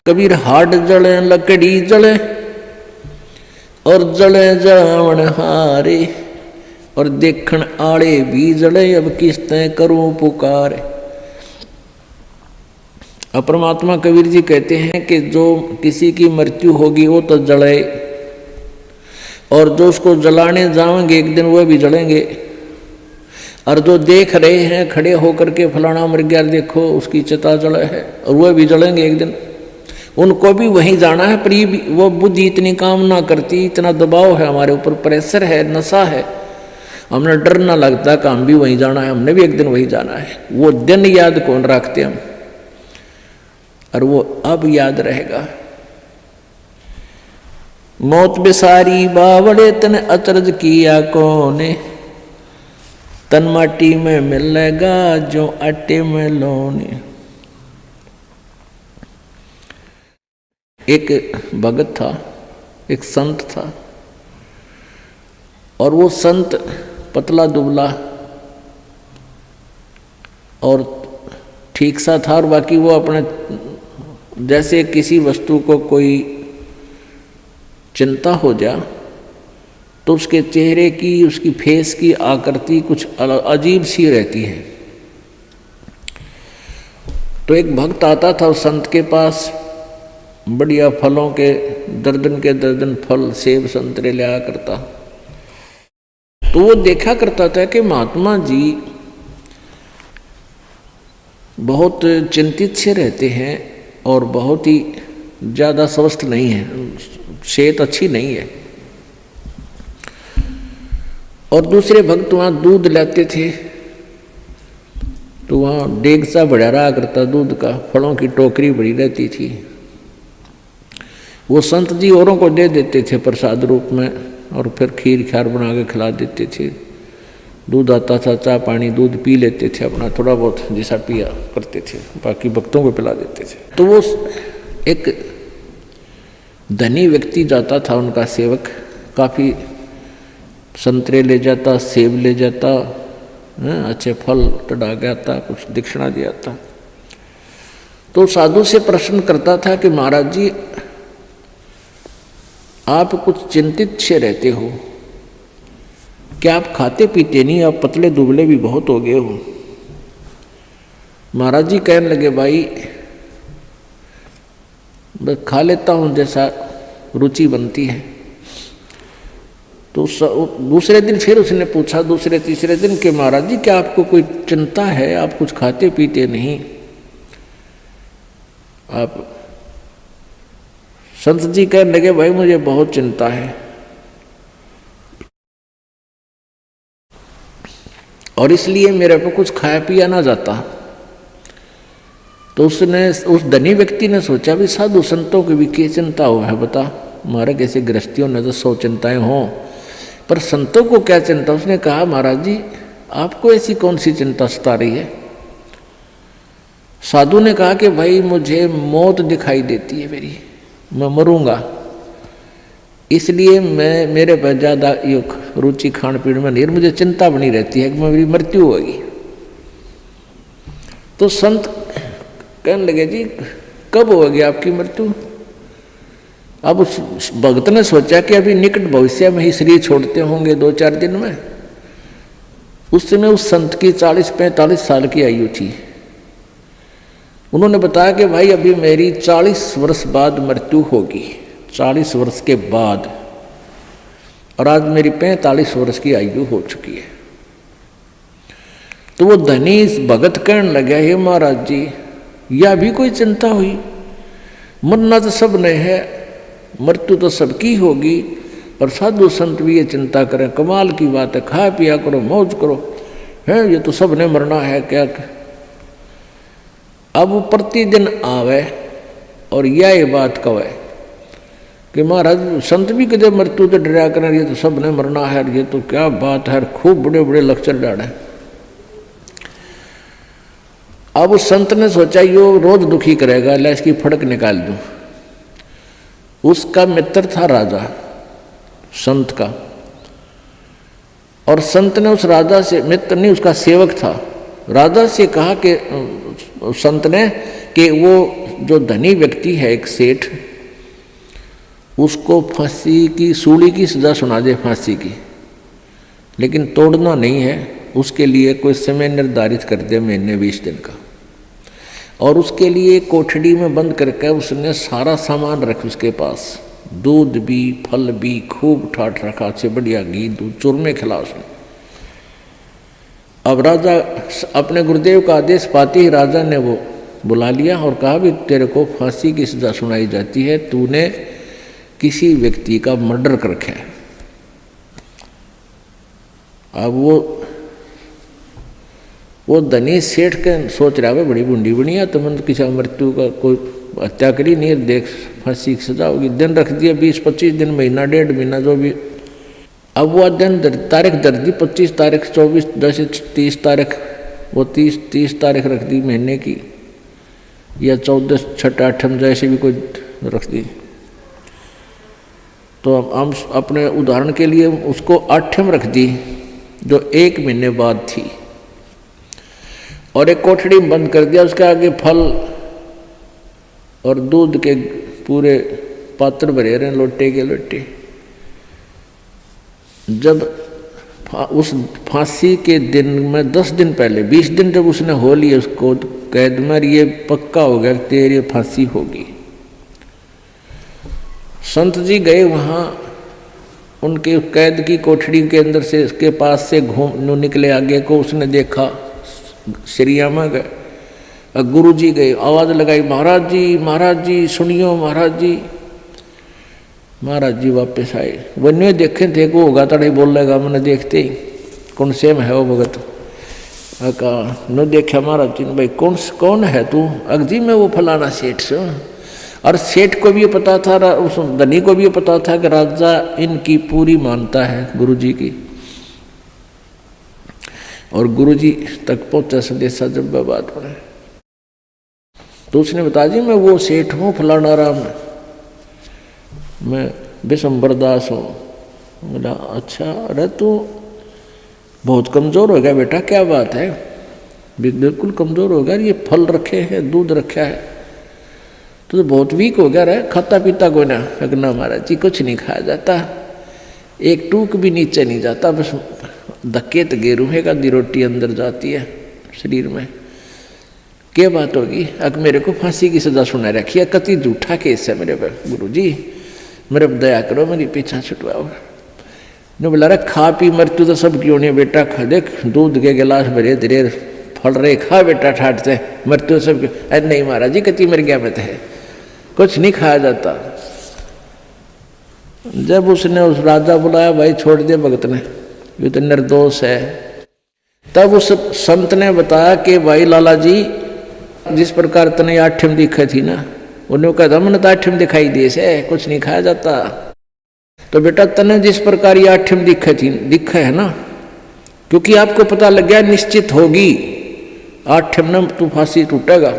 कबीर हाड जले लकड़ी जले और जले जावण हारे, और देखण आले भी जले अब किस्तें करूं पुकार। अब परमात्मा कबीर जी कहते हैं कि जो किसी की मृत्यु होगी वो तो जले, और जो उसको जलाने जाएंगे एक दिन वह भी जलेंगे, और जो देख रहे हैं खड़े होकर के फलाना मर गया देखो उसकी चिता जले है, और वह भी जलेंगे एक दिन, उनको भी वहीं जाना है। पर ये वो बुद्धि इतनी काम ना करती, इतना दबाव है हमारे ऊपर, प्रेशर है, नशा है, हमने डर ना लगता कि हम भी वहीं जाना है, हमने भी एक दिन वहीं जाना है। वो दिन याद कौन रखते हम, और वो अब याद रहेगा। मौत बेसारी बावड़े तन अचरज किया कोने, तन माटी में मिलेगा जो आटे में लोने। एक भगत था, एक संत था, और वो संत पतला दुबला और ठीक सा था, और बाकी वो अपने जैसे किसी वस्तु को कोई चिंता हो जा तो उसके चेहरे की, उसकी फेस की आकृति कुछ अजीब सी रहती है। तो एक भक्त आता था उस संत के पास, बढ़िया फलों के दर्जन फल सेब संतरे लिया करता। तो वो देखा करता था कि महात्मा जी बहुत चिंतित से रहते हैं और बहुत ही ज़्यादा स्वस्थ नहीं है, सेहत अच्छी नहीं है। और दूसरे भक्त वहाँ दूध लाते थे तो वहाँ डेग सा बढ़ा रहा करता दूध का, फलों की टोकरी बड़ी रहती थी। वो संत जी औरों को दे देते थे प्रसाद रूप में, और फिर खीर ख्यार बना के खिला देते थे। दूध आता था, चाय पानी दूध पी लेते थे, अपना थोड़ा बहुत जैसा पिया करते थे, बाकी भक्तों को पिला देते थे। तो वो एक धनी व्यक्ति जाता था, उनका सेवक, काफ़ी संतरे ले जाता, सेब ले जाता, अच्छे फल चढ़ा के आता, कुछ दक्षिणा दिया था। तो साधु से प्रश्न करता था कि महाराज जी आप कुछ चिंतित से रहते हो, क्या आप खाते पीते नहीं, आप पतले दुबले भी बहुत हो गए हो। महाराज जी कहने लगे भाई बस खा लेता हूँ जैसा रुचि बनती है। तो दूसरे दिन फिर उसने पूछा, दूसरे तीसरे दिन कि महाराज जी क्या आपको कोई चिंता है, आप कुछ खाते पीते नहीं। आप संत जी कहने लगे भाई मुझे बहुत चिंता है, और इसलिए मेरे को कुछ खाया पिया ना जाता। तो उसने, उस धनी व्यक्ति ने सोचा भी साधु संतों की भी क्या चिंता हो है बता, हमारे कैसे गृहस्थियों ने तो 100 चिंताएं हों, पर संतों को क्या चिंता। उसने कहा महाराज जी आपको ऐसी कौन सी चिंता सता रही है। साधु ने कहा कि भाई मुझे मौत दिखाई देती है मेरी, मैं मरूंगा, इसलिए मैं मेरे पर ज़्यादा रुचि खान पीन में नहीं, मुझे चिंता बनी रहती है कि मेरी मृत्यु होगी। तो संत कहने लगे जी कब होगी आपकी मृत्यु। अब उस भक्त ने सोचा कि अभी निकट भविष्य में ही शरीर छोड़ते होंगे 2-4 दिन में। उस समय उस संत की 40-45 साल की आयु थी। उन्होंने बताया कि भाई अभी मेरी 40 वर्ष बाद मृत्यु होगी, 40 वर्ष के बाद, और आज मेरी 45 वर्ष की आयु हो चुकी है। तो वो धनी भगत कहने लगा हे महाराज जी यह भी कोई चिंता हुई, मरना तो सब ने है, मृत्यु तो सबकी होगी, और साधु संत भी ये चिंता करें, कमाल की बात है, खा पिया करो, मौज करो, है ये तो सब ने मरना है क्या। अब वो प्रतिदिन आवे और यह बात कहे कि महाराज संत भी कदे मृत्यु तो डरा कर, ये तो सब ने मरना है, ये तो क्या बात है, खूब बड़े बड़े लक्षण डाले। अब उस संत ने सोचा यो रोज दुखी करेगा, ला इसकी फड़क निकाल दूं। उसका मित्र था राजा, संत का, और संत ने उस राजा से, मित्र नहीं उसका सेवक था, राजा से कहा कि संत ने कि वो जो धनी व्यक्ति है एक सेठ, उसको फांसी की सूली की सजा सुना दे फांसी की, लेकिन तोड़ना नहीं है, उसके लिए कोई समय निर्धारित कर दे महीने 20 दिन का, और उसके लिए कोठड़ी में बंद करके उसने सारा सामान रख उसके पास, दूध भी फल भी खूब ठाठ रखा, अच्छे बढ़िया घी दूध चूरमे खिला उसने। अब राजा अपने गुरुदेव का आदेश पाते ही राजा ने वो बुला लिया और कहा भी तेरे को फांसी की सजा सुनाई जाती है, तूने किसी व्यक्ति का मर्डर कर रखा है। अब वो धनी सेठ के सोच रहा है बड़ी बुंडी बनिया, तो मैंने किसी मृत्यु का कोई हत्या करी नहीं, देख फांसी की सजा होगी। दिन रख दिया 20-25 दिन, महीना 1.5 महीना जो भी। अब वो दिन तारीख दर दी 25 तारीख 24 10 30 तारीख, वो 30 तारीख रख दी महीने की, या 14 6 8 जैसे भी कोई रख दी। तो हम अपने उदाहरण के लिए उसको 8 रख दी जो 1 महीने बाद थी, और एक कोठड़ी में बंद कर दिया, उसके आगे फल और दूध के पूरे पात्र भरे रहे लोटे के लोटे। जब उस फांसी के दिन में 10 दिन पहले 20 दिन जब उसने हो लिया उसको कैद में, ये पक्का हो गया तेरी फांसी होगी। संत जी गए वहाँ, उनके कैद की कोठड़ी के अंदर से इसके पास से घूम निकले, आगे को उसने देखा, श्रीयामा गए, गुरु जी गए, आवाज़ लगाई महाराज जी सुनियो महाराज जी। महाराज जी वापस आए, वन्य देखे थे को होगा तड़े बोल लेगा, मैंने देखते ही कौन से में है वो भगत। कहा न देखा महाराज जी ने, भाई कौन है तू? अगजी में वो फलाना सेठ से। और सेठ को भी पता था, उस धनी को भी पता था कि राजा इनकी पूरी मानता है गुरु जी की, और गुरु जी तक पहुंचा संदेशा जब बात पड़े। तो उसने बताया जी मैं वो सेठ हूँ फलाना राम, मैं विशंबर दास हूँ। बोला अच्छा, अरे तू बहुत कमज़ोर हो गया बेटा, क्या बात है? बिल्कुल कमज़ोर हो गया, ये फल रखे हैं दूध रखा है, तो बहुत वीक हो गया रे, खाता पीता को ना? ना महाराज जी कुछ नहीं खाया जाता, एक टूक भी नीचे नहीं जाता, बस धक्के तो गेरूहे का दी रोटी अंदर जाती है शरीर में। क्या बात होगी? अब मेरे को फांसी की सजा सुना रखी है, कति झूठा केस है मेरे पर, गुरु जी मेरे दया करो, मेरी पीछा छुटवाओ। ने बोला रे खा पी मृत्यु तो सब क्यों नहीं बेटा, खा देख दूध के गिलास भरे धीरे फल रहे, खा बेटा ठाट से, मृत्यु सब क्यों? अरे नहीं महाराज जी कति मर गया मत है, कुछ नहीं खाया जाता। जब उसने उस राजा बुलाया, भाई छोड़ दिया भगत ने, ये तो निर्दोष है। तब उस संत ने बताया कि भाई लाला जी जिस प्रकार तने 8 दिखे थी ना, उन्होंने कहा था मैंने तो 8 दिखाई दिए से, कुछ नहीं खाया जाता। तो बेटा तने जिस प्रकार ये 8 दिखे है ना, क्योंकि आपको पता लग गया निश्चित होगी 8 में तू फांसी टूटेगा,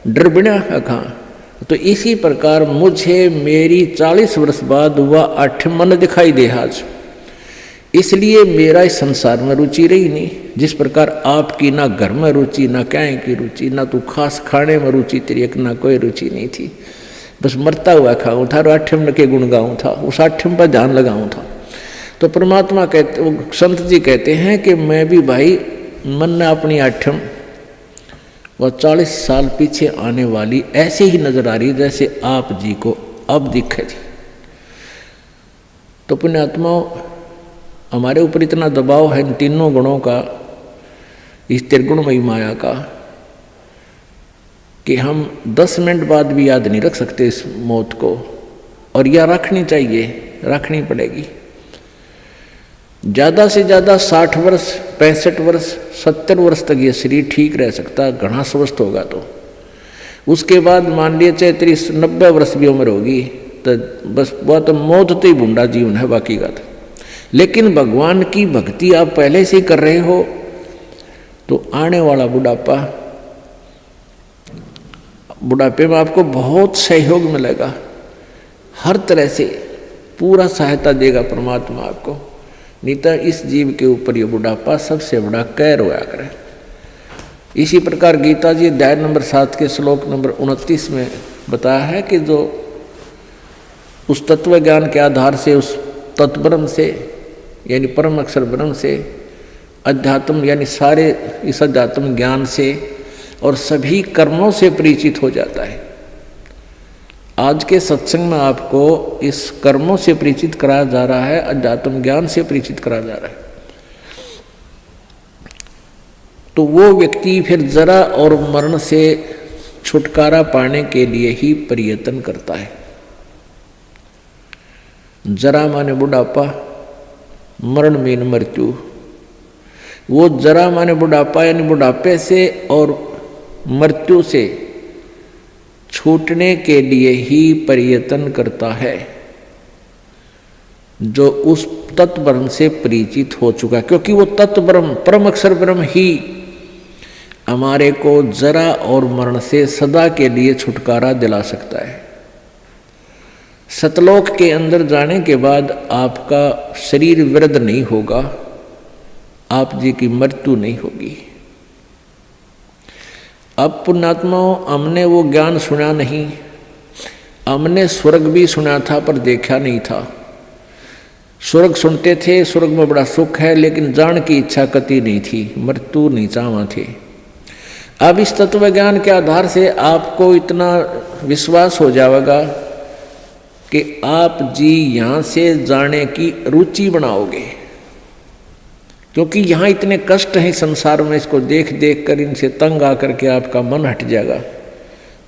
डर बिना कहाँ। तो इसी प्रकार मुझे मेरी 40 वर्ष बाद वह 8 मन दिखाई दे आज, इसलिए मेरा इस संसार में रुचि रही नहीं। जिस प्रकार आपकी ना घर में रुचि, ना क्या की रुचि, ना तू खास खाने में रुचि तेरी, एक ना कोई रुचि नहीं थी, बस मरता हुआ खाऊं था और 8 के गुण गाऊं था, उस 8 पर ध्यान लगाऊं था। तो परमात्मा कहते, संत जी कहते हैं कि मैं भी भाई मन ने अपनी 8 वह 40 साल पीछे आने वाली ऐसे ही नजर आ रही जैसे आप जी को अब दिखे थी। तो पुण्यात्माओं हमारे ऊपर इतना दबाव है इन तीनों गुणों का, इस त्रिगुणमयी माया का, कि हम 10 मिनट बाद भी याद नहीं रख सकते इस मौत को, और यह रखनी चाहिए, रखनी पड़ेगी। ज़्यादा से ज़्यादा 60 वर्ष 65 वर्ष 70 वर्ष तक ये शरीर ठीक रह सकता, घना स्वस्थ होगा। तो उसके बाद मान लिए चाहे 90 वर्ष भी उम्र होगी तो बस वह तो मौत तो ही बूढ़ा जीवन है, बाकी का तो। लेकिन भगवान की भक्ति आप पहले से ही कर रहे हो तो आने वाला बुढ़ापे में आपको बहुत सहयोग मिलेगा, हर तरह से पूरा सहायता देगा परमात्मा आपको। नहीं तो इस जीव के ऊपर ये बुढ़ापा सबसे बड़ा कहर होया करे। इसी प्रकार गीता जी अध्याय नंबर 7 के श्लोक नंबर 29 में बताया है कि जो उस तत्व ज्ञान के आधार से, उस तत्ब्रह्म से यानी परम अक्षर ब्रह्म से, अध्यात्म यानी सारे इस अध्यात्म ज्ञान से और सभी कर्मों से परिचित हो जाता है। आज के सत्संग में आपको इस कर्मों से परिचित कराया जा रहा है, अध्यात्म ज्ञान से परिचित कराया जा रहा है। तो वो व्यक्ति फिर जरा और मरण से छुटकारा पाने के लिए ही प्रयत्न करता है। जरा माने बुढ़ापा, मरण मीन मृत्यु। वो जरा माने बुढ़ापा यानी बुढ़ापे से और मृत्यु से छूटने के लिए ही प्रयत्न करता है, जो उस तत्व ब्रह्म से परिचित हो चुका है। क्योंकि वो तत्व ब्रह्म, परम अक्षर ब्रह्म ही हमारे को जरा और मरण से सदा के लिए छुटकारा दिला सकता है। सतलोक के अंदर जाने के बाद आपका शरीर वृद्ध नहीं होगा, आप जी की मृत्यु नहीं होगी। अब पुण्यात्माओं, हमने वो ज्ञान सुना नहीं, हमने स्वर्ग भी सुना था पर देखा नहीं था। स्वर्ग सुनते थे, स्वर्ग में बड़ा सुख है, लेकिन जान की इच्छा कति नहीं थी, मृत्यु नहीं चाहवा थे। अब इस तत्व ज्ञान के आधार से आपको इतना विश्वास हो जाएगा कि आप जी यहाँ से जाने की रुचि बनाओगे, क्योंकि यहाँ इतने कष्ट हैं संसार में, इसको देख देख कर इनसे तंग आकर के आपका मन हट जाएगा।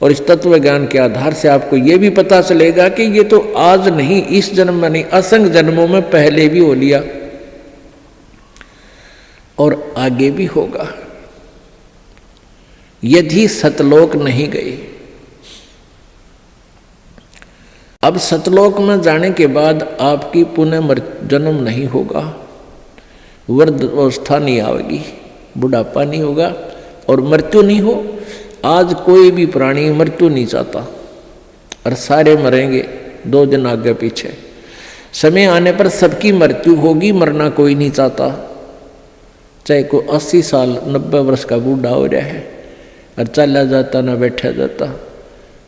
और इस तत्व ज्ञान के आधार से आपको ये भी पता चलेगा कि ये तो आज नहीं, इस जन्म में नहीं, असंख्य जन्मों में पहले भी हो लिया और आगे भी होगा, यदि सतलोक नहीं गए। अब सतलोक में जाने के बाद आपकी पुनः जन्म नहीं होगा, वृद्ध अवस्था नहीं आएगी, बुढ़ापा नहीं होगा और मृत्यु नहीं हो। आज कोई भी प्राणी मृत्यु नहीं चाहता और सारे मरेंगे 2 दिन आगे पीछे। समय आने पर सबकी मृत्यु होगी, मरना कोई नहीं चाहता। चाहे को 80 साल 90 वर्ष का बूढ़ा हो रहा है और चला जाता ना बैठा जाता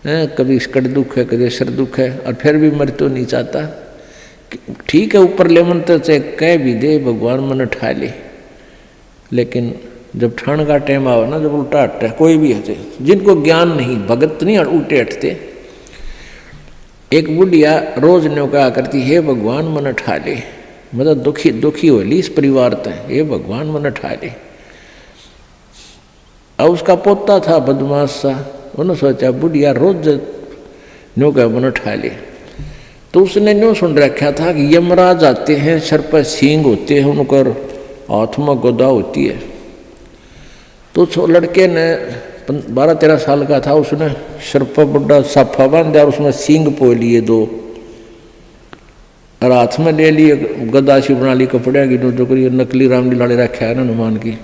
है, कभी कड़ दुख है, कभी सिर दुख है, और फिर भी मृत्यु नहीं चाहता। ठीक है, ऊपर ले मन तो चाहे कह भी दे भगवान मन ठा ले, लेकिन जब ठाण का टाइम आओ ना, जब उल्टा हटता, कोई भी हटे, जिनको ज्ञान नहीं, भगत नहीं उल्टे हटते। एक बुढ़िया रोज न्यो कहा करती, हे भगवान मन ठा ले, मतलब दुखी हो ली इस परिवार तक, हे भगवान मन ठा ले। अब उसका पोता था बदमाश सा, उन्होंने सोचा बुढ़िया रोज न्यो कह मन ठा ले, तो उसने न्यो सुन रखा था कि यमराज आते हैं, सर पर सींग होते हैं, उनकर हाथ में गदा होती है। तो लड़के ने 12-13 साल का था, उसने सर पर बड़ा साफा बांध दिया और उसमें सींग पो लिए 2 और हाथ में ले लिए गदा सी बना ली कपड़े की, जो करी नकली रामलीला रखा है ना हनुमान की।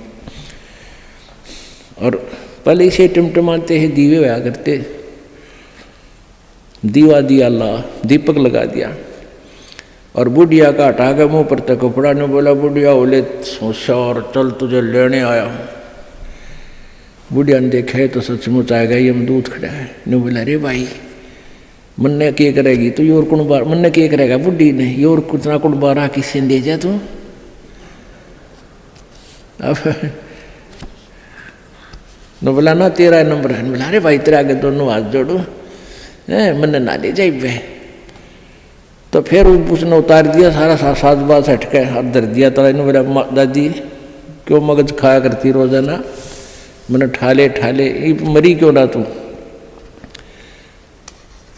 और पहले इसे टिमटिमाते हैं, दीवे होया करते, दीवा दिया, ला दीपक लगा दिया और बुढ़िया का हटा के मुँह पर तक कपड़ा ने बोला, बुढ़िया बोले होशियार, चल तुझे लेने आया हूँ। बुढ़िया ने देखा है तो सचमुच आएगा, ये यमदूत खड़ा है। ने बोला, अरे भाई मन्ने क्या करेगी तो योर कुण बार, मन्ने क्या करेगा बुढ़ी ने, योर कुतना कुण बारह किसी ने दे जा तू। अब न बोला ना तेरा नंबर है, बोला अरे भाई तेरे आगे दोनों हाथ जोड़ो, मन्ने ना ले जाए वे। तो फिर उसने उतार दिया सारा साज बाज हटके हाथ धर दिया। तो इन्होंने बोला, दादी क्यों मगज खाया करती रोजाना, मैंने ठाले ये मरी क्यों ना तू।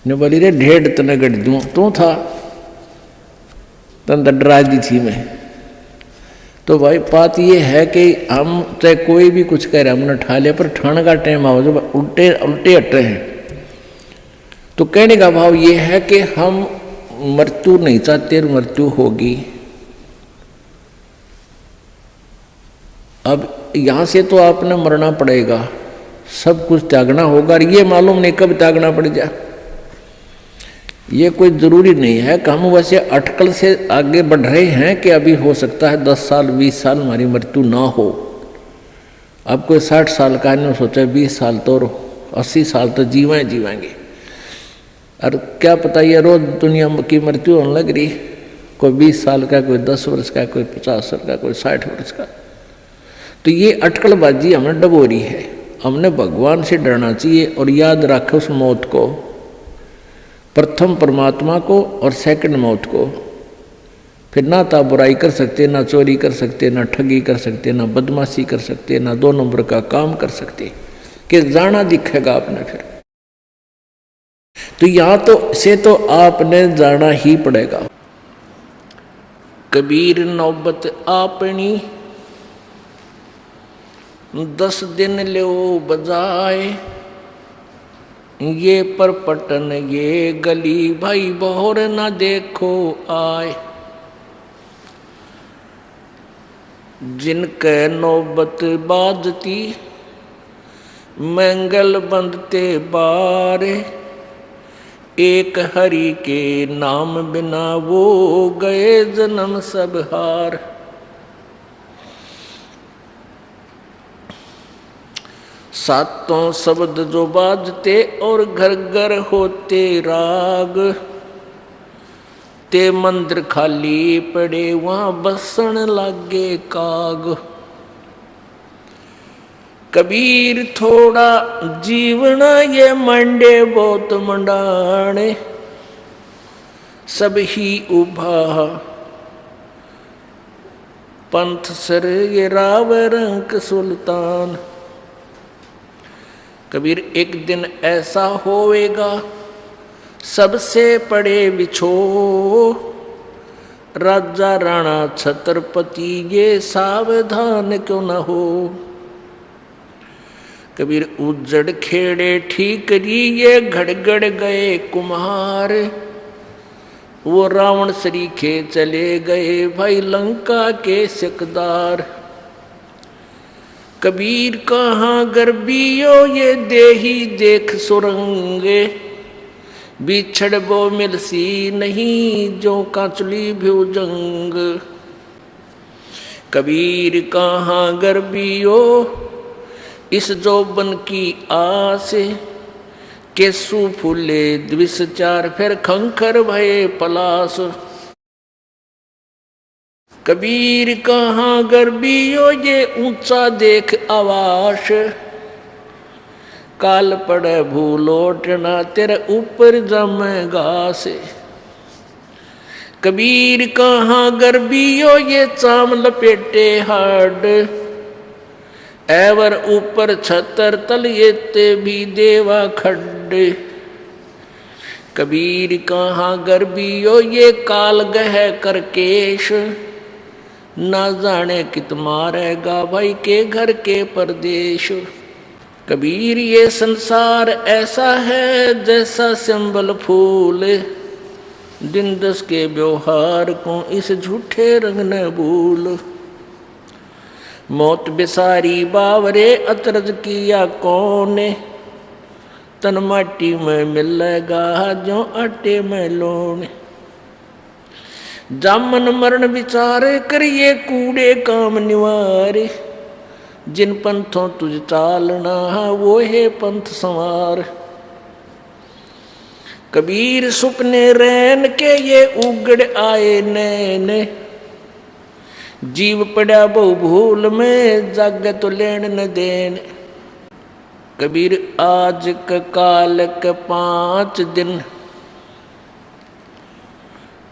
ने बोली, रे ढेड़ तने गढ़ दूँ, तू था तन डरा दी थी मैं। तो भाई बात ये है कि हम चाहे कोई भी कुछ कह रहे हैं, हमने ठाले पर ठाने का टाइम आओ जब उल्टे हटे हैं। तो कहने का भाव ये है कि हम मृत्यु नहीं चाहते, मृत्यु होगी। अब यहाँ से तो आपने मरना पड़ेगा, सब कुछ त्यागना होगा, और ये मालूम नहीं कब त्यागना पड़ जाए। ये कोई ज़रूरी नहीं है कि हम वैसे अटकल से आगे बढ़ रहे हैं कि अभी हो सकता है 10 साल 20 साल हमारी मृत्यु ना हो। अब कोई 60 साल का नहीं सोचा 20 साल तो 80 साल तो जीवेंगे। और क्या पता ये रोज दुनिया की मृत्यु होने लग रही, कोई 20 साल का, कोई 10 वर्ष का, कोई 50 वर्ष का, कोई 60 वर्ष का। तो ये अटकलबाजी हमें डबो रही है। हमने भगवान से डरना चाहिए और याद रखे उस मौत को, प्रथम परमात्मा को और सेकंड मौत को। फिर ना तो बुराई कर सकते, ना चोरी कर सकते, ना ठगी कर सकते, ना बदमाशी कर सकते, ना 2 नंबर का काम कर सकते, कि जाना दिखेगा आपने। फिर तो यहाँ तो आपने जाना ही पड़ेगा। कबीर नौबत आपनी 10 दिन लो बजाए, ये परपटन ये गली भाई बहुर ना देखो आए। जिनके नौबत बाजती मंगल बंदते बारे, एक हरि के नाम बिना वो गए जन्म सब हार। सातों शब्द जो बाजते और घर घर होते राग, ते मंदिर खाली पड़े वहां बसन लागे काग। कबीर थोड़ा जीवना ये मंडे बहुत मंडाने, सब ही उभा पंथ सर ये राव रंक सुल्तान। कबीर एक दिन ऐसा होवेगा सबसे पड़े बिछो, राजा राणा छत्रपति ये सावधान क्यों न हो। कबीर उजड़ खेड़े ठीक ये घड़गड़ गए कुम्हार, वो रावण सरीखे चले गए भाई लंका के सिकदार। कबीर कहाँ गर्बियो ये देही देख सुरंगे, बिछड़ वो मिलसी नहीं जो कांचली भुजंग। कबीर कहाँ गर्बियो इस जोबन की आस, केसु फूले द्विष चार फिर खंखर भये पलास। कबीर कहाँ गर्बियो ये ऊंचा देख आवास, काल पड़े भूलोटना तेरे ऊपर जमे घास। कबीर कहाँ गर्बियो ये चाम लपेटे हाड, एवर ऊपर छतर तल ये ते भी देवा खड्डे। कबीर कहाँ गर्बियो ये काल गह कर केश, ना जाने कित मारेगा भाई के घर के परदेश। कबीर ये संसार ऐसा है जैसा सिंबल फूल, दिन दस के व्यवहार को इस झूठे रंग न भूल। मौत बिसारी बावरे अतरज किया कौन, तन माटी में मिलेगा जो आटे में लोन। जामन मरण विचार करिए कूड़े काम निवारे, जिन पंथों तुझ चालना वो है पंथ संवार। कबीर सुपने रैन के ये उगड़ आए नैन, जीव पड़ा बहु भूल में जाग तो लेन न देन। कबीर आज का काल का 5 दिन,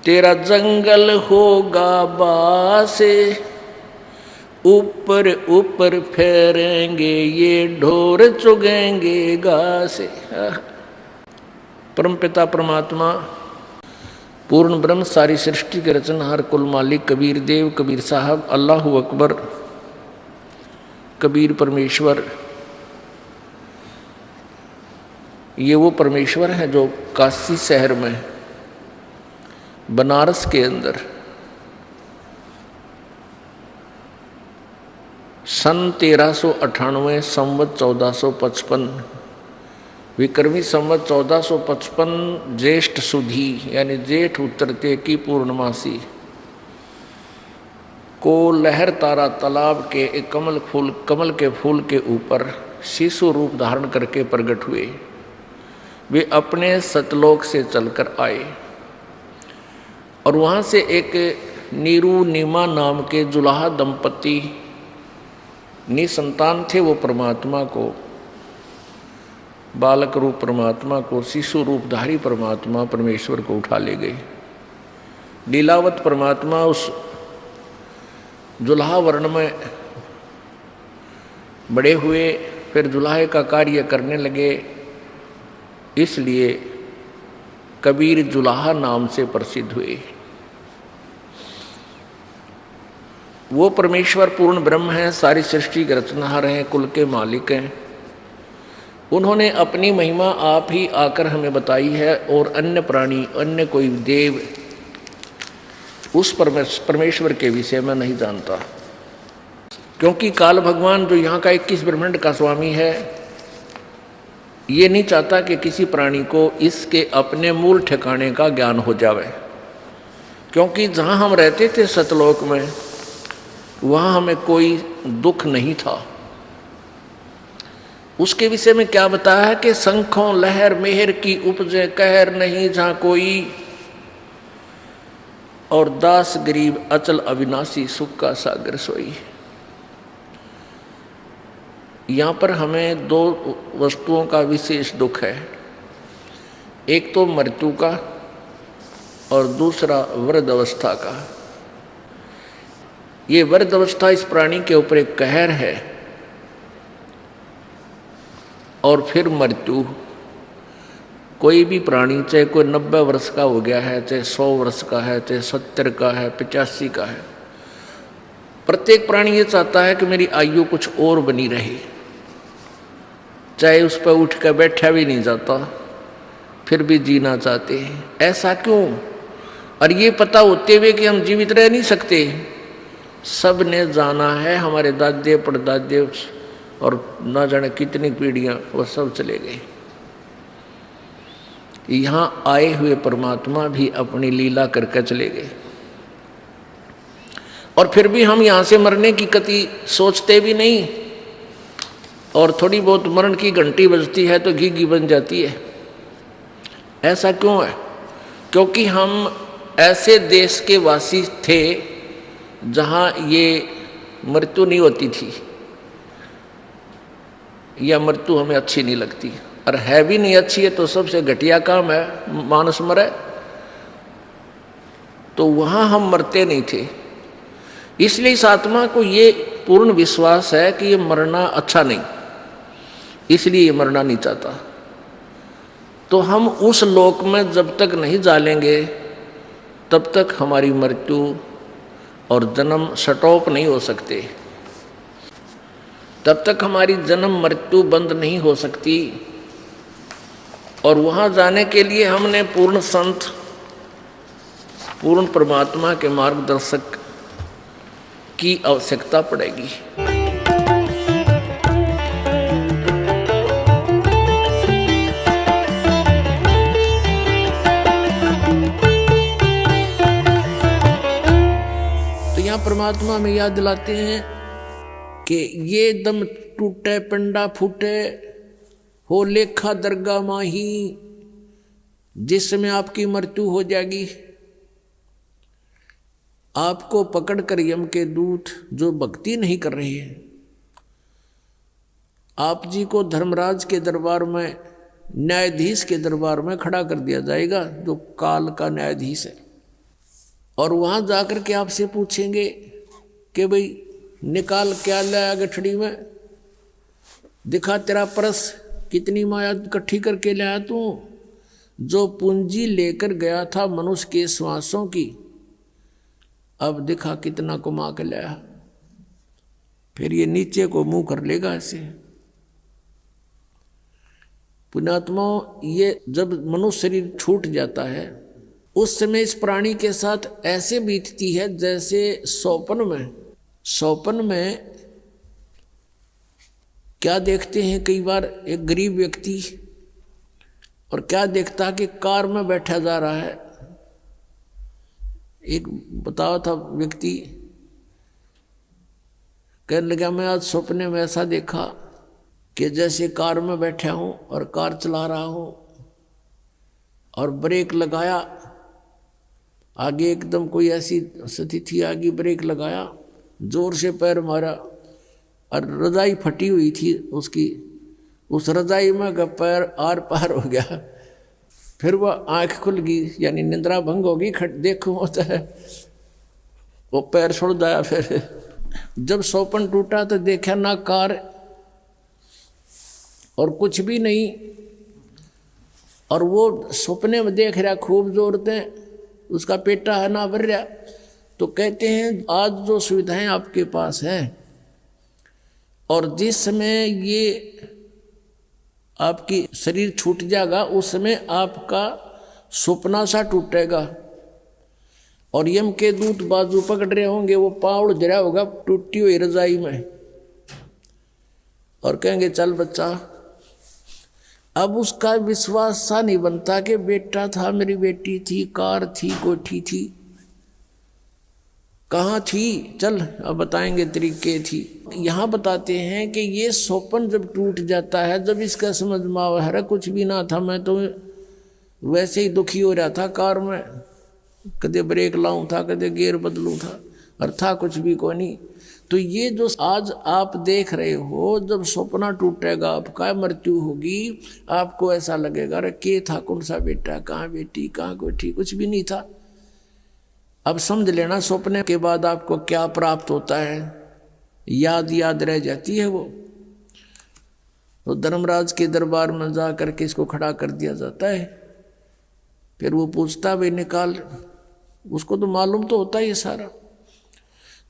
तेरा जंगल होगा बासे, ऊपर ऊपर फेरेंगे ये ढोर चुगेंगे घासे। परमपिता परमात्मा पूर्ण ब्रह्म सारी सृष्टि के रचनहार कुल मालिक कबीर देव कबीर साहब अल्लाह अकबर कबीर परमेश्वर, ये वो परमेश्वर है जो काशी शहर में बनारस के अंदर सन 1398 संवत 1455 विक्रमी संवत 1455 ज्येष्ठ सुधी यानी जेठ उत्तरते की पूर्णमासी को लहर तारा तालाब के एक कमल के फूल के ऊपर शिशु रूप धारण करके प्रकट हुए। वे अपने सतलोक से चलकर आए और वहाँ से एक नीरू नीमा नाम के जुलाहा दंपति निसंतान थे। वो परमात्मा को, बालक रूप परमात्मा को, शिशु रूपधारी परमात्मा परमेश्वर को उठा ले गए। लीलावत परमात्मा उस जुलाहा वर्ण में बड़े हुए, फिर जुलाहे का कार्य करने लगे, इसलिए कबीर जुलाहा नाम से प्रसिद्ध हुए। वो परमेश्वर पूर्ण ब्रह्म हैं, सारी सृष्टि के रचनहार हैं, कुल के मालिक हैं। उन्होंने अपनी महिमा आप ही आकर हमें बताई है और अन्य प्राणी, अन्य कोई देव उस परमेश्वर के विषय में नहीं जानता, क्योंकि काल भगवान जो यहाँ का 21 ब्रह्मांड का स्वामी है, ये नहीं चाहता कि किसी प्राणी को इसके अपने मूल ठिकाने का ज्ञान हो जावे। क्योंकि जहाँ हम रहते थे सतलोक में, वहाँ हमें कोई दुख नहीं था। उसके विषय में क्या बताया है कि शंखों लहर मेहर की उपजे कहर नहीं जहाँ कोई, और दास गरीब अचल अविनाशी सुख का सागर सोई। यहाँ पर हमें दो वस्तुओं का विशेष दुख है, एक तो मृत्यु का और दूसरा वृद्ध अवस्था का। ये वृद्ध अवस्था इस प्राणी के ऊपर एक कहर है, और फिर मृत्यु। कोई भी प्राणी, चाहे कोई 90 वर्ष का हो गया है, चाहे 100 वर्ष का है, चाहे 70 का है, 85 का है, प्रत्येक प्राणी ये चाहता है कि मेरी आयु कुछ और बनी रहे। चाहे उस पर उठ कर बैठा भी नहीं जाता, फिर भी जीना चाहते हैं। ऐसा क्यों? और ये पता होते हुए कि हम जीवित रह नहीं सकते। सब ने जाना है, हमारे दादे परदादे और ना जाने कितनी पीढ़ियां, वो सब चले गए। यहाँ आए हुए परमात्मा भी अपनी लीला करके चले गए, और फिर भी हम यहाँ से मरने की कति सोचते भी नहीं। और थोड़ी बहुत मरण की घंटी बजती है तो घी बन जाती है। ऐसा क्यों है? क्योंकि हम ऐसे देश के वासी थे जहाँ ये मृत्यु नहीं होती थी, या मृत्यु हमें अच्छी नहीं लगती, और है भी नहीं अच्छी है तो सबसे घटिया काम है मानस मरे। तो वहाँ हम मरते नहीं थे। इसलिए इस आत्मा को ये पूर्ण विश्वास है कि ये मरना अच्छा नहीं, इसलिए ये मरना नहीं चाहता। तो हम उस लोक में जब तक नहीं जालेंगे तब तक हमारी मृत्यु और जन्म स्टॉप नहीं हो सकते, तब तक हमारी जन्म मृत्यु बंद नहीं हो सकती। और वहाँ जाने के लिए हमने पूर्ण संत, पूर्ण परमात्मा के मार्गदर्शक की आवश्यकता पड़ेगी। तो यहाँ परमात्मा में याद दिलाते हैं कि ये दम टूटे पिंडा फूटे हो लेखा दरगाह माही, जिसमें आपकी मृत्यु हो जाएगी। आपको पकड़कर यम के दूत जो भक्ति नहीं कर रहे हैं, आप जी को धर्मराज के दरबार में, न्यायाधीश के दरबार में खड़ा कर दिया जाएगा, जो काल का न्यायाधीश है। और वहां जाकर के आपसे पूछेंगे कि भाई निकाल क्या लाया गठड़ी में, दिखा तेरा परस, कितनी माया इकट्ठी करके लाया तू। जो पूंजी लेकर गया था मनुष्य के श्वासों की, अब दिखा कितना कमा के लाया। फिर ये नीचे को मुंह कर लेगा ऐसे। पुण्यात्मा, ये जब मनुष्य शरीर छूट जाता है उस समय इस प्राणी के साथ ऐसे बीतती है जैसे सौपन में क्या देखते हैं कई बार एक गरीब व्यक्ति, और क्या देखता कि कार में बैठा जा रहा है। एक बताया था व्यक्ति कहने लगा मैं आज सपने में ऐसा देखा कि जैसे कार में बैठा हूं और कार चला रहा हूं और ब्रेक लगाया, आगे एकदम कोई ऐसी स्थिति थी, आगे ब्रेक लगाया, जोर से पैर मारा और रजाई फटी हुई थी उसकी, उस रजाई में का पैर आर पार हो गया। फिर वह आंख खुल गई, यानी निंद्रा भंग होगी, देखो होता है, वो पैर छोड़ दिया। फिर जब स्वप्न टूटा तो देखा ना कार और कुछ भी नहीं, और वो सपने में देख रहा खूब जोरते, उसका पेटा है ना भर रहा। तो कहते हैं आज जो सुविधाएं आपके पास है और जिस समय ये आपकी शरीर छूट जाएगा उस समय आपका सपना सा टूटेगा और यम के दूत बाजू पकड़ रहे होंगे, वो पाँव जरा होगा टूटी हुई रजाई में और कहेंगे चल बच्चा। अब उसका विश्वास सा नहीं बनता कि बेटा था, मेरी बेटी थी, कार थी, कोठी थी, कहाँ थी, चल अब बताएंगे तरीके थी। यहाँ बताते हैं कि ये स्वप्न जब टूट जाता है, जब इसका समझ में आ कुछ भी ना था, मैं तो वैसे ही दुखी हो रहा था कार में, कदे ब्रेक लाऊं था, कदे गियर बदलूं था, और था कुछ भी कोई नहीं। तो ये जो आज आप देख रहे हो, जब सपना टूटेगा, आपका मृत्यु होगी, आपको ऐसा लगेगा अरे के था, कौन सा बेटा, कहाँ बेटी, कहाँ कोठी, कुछ भी नहीं था। अब समझ लेना सपने के बाद आपको क्या प्राप्त होता है, याद रह जाती है वो। तो धर्मराज के दरबार में जा करके इसको खड़ा कर दिया जाता है। फिर वो पूछता भाई निकाल, उसको तो मालूम तो होता है ये सारा।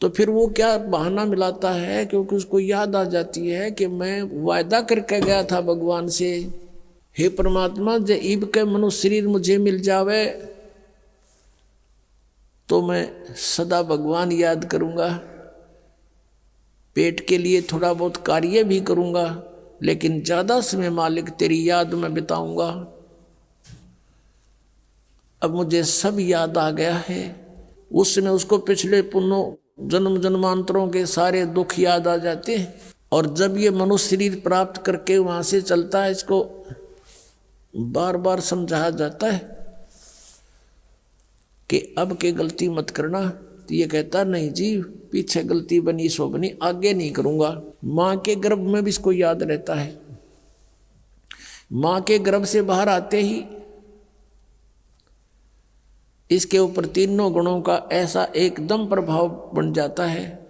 तो फिर वो क्या बहाना मिलाता है, क्योंकि उसको याद आ जाती है कि मैं वायदा करके गया था भगवान से, हे परमात्मा जब ईब के मनुष्य शरीर मुझे मिल जावे तो मैं सदा भगवान याद करूंगा, पेट के लिए थोड़ा बहुत कार्य भी करूंगा, लेकिन ज्यादा समय मालिक तेरी याद में बिताऊंगा। अब मुझे सब याद आ गया है। उस समय उसको पिछले पुण्यों जन्म जन्मांतरों के सारे दुख याद आ जाते हैं, और जब ये मनुष्य शरीर प्राप्त करके वहां से चलता है, इसको बार बार समझाया जाता है कि अब के गलती मत करना। तो ये कहता नहीं जी, पीछे गलती बनी सो बनी, आगे नहीं करूंगा। माँ के गर्भ में भी इसको याद रहता है। माँ के गर्भ से बाहर आते ही इसके ऊपर तीनों गुणों का ऐसा एकदम प्रभाव बन जाता है,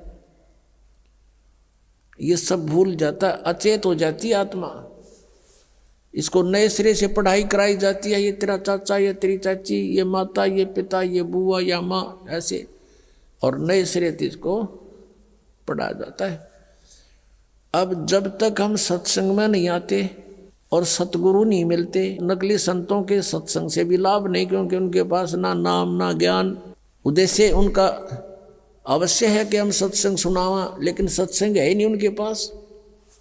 ये सब भूल जाता, अचेत हो जाती आत्मा। इसको नए सिरे से पढ़ाई कराई जाती है, ये तेरा चाचा, ये तेरी चाची, ये माता, ये पिता, ये बुआ या माँ, ऐसे, और नए सिरे से इसको पढ़ाया जाता है। अब जब तक हम सत्संग में नहीं आते और सतगुरु नहीं मिलते, नकली संतों के सत्संग से भी लाभ नहीं, क्योंकि उनके पास ना नाम ना ज्ञान। उद्देश्य उनका अवश्य है कि हम सत्संग सुनावा, लेकिन सत्संग है ही नहीं उनके पास।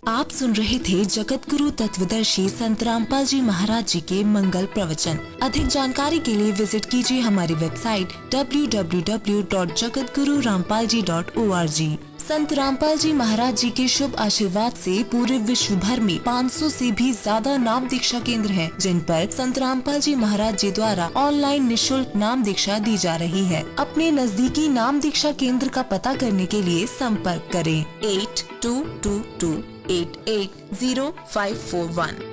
आप सुन रहे थे जगत गुरु तत्वदर्शी संत रामपाल जी महाराज जी के मंगल प्रवचन। अधिक जानकारी के लिए विजिट कीजिए हमारी वेबसाइट www.jagatgururampalji.org। संत रामपाल जी महाराज जी के शुभ आशीर्वाद से पूरे विश्व भर में 500 से भी ज्यादा नाम दीक्षा केंद्र हैं, जिन पर संत रामपाल जी महाराज जी द्वारा ऑनलाइन निशुल्क नाम दीक्षा दी जा रही है। अपने नजदीकी नाम दीक्षा केंद्र का पता करने के लिए संपर्क करें 8222880541।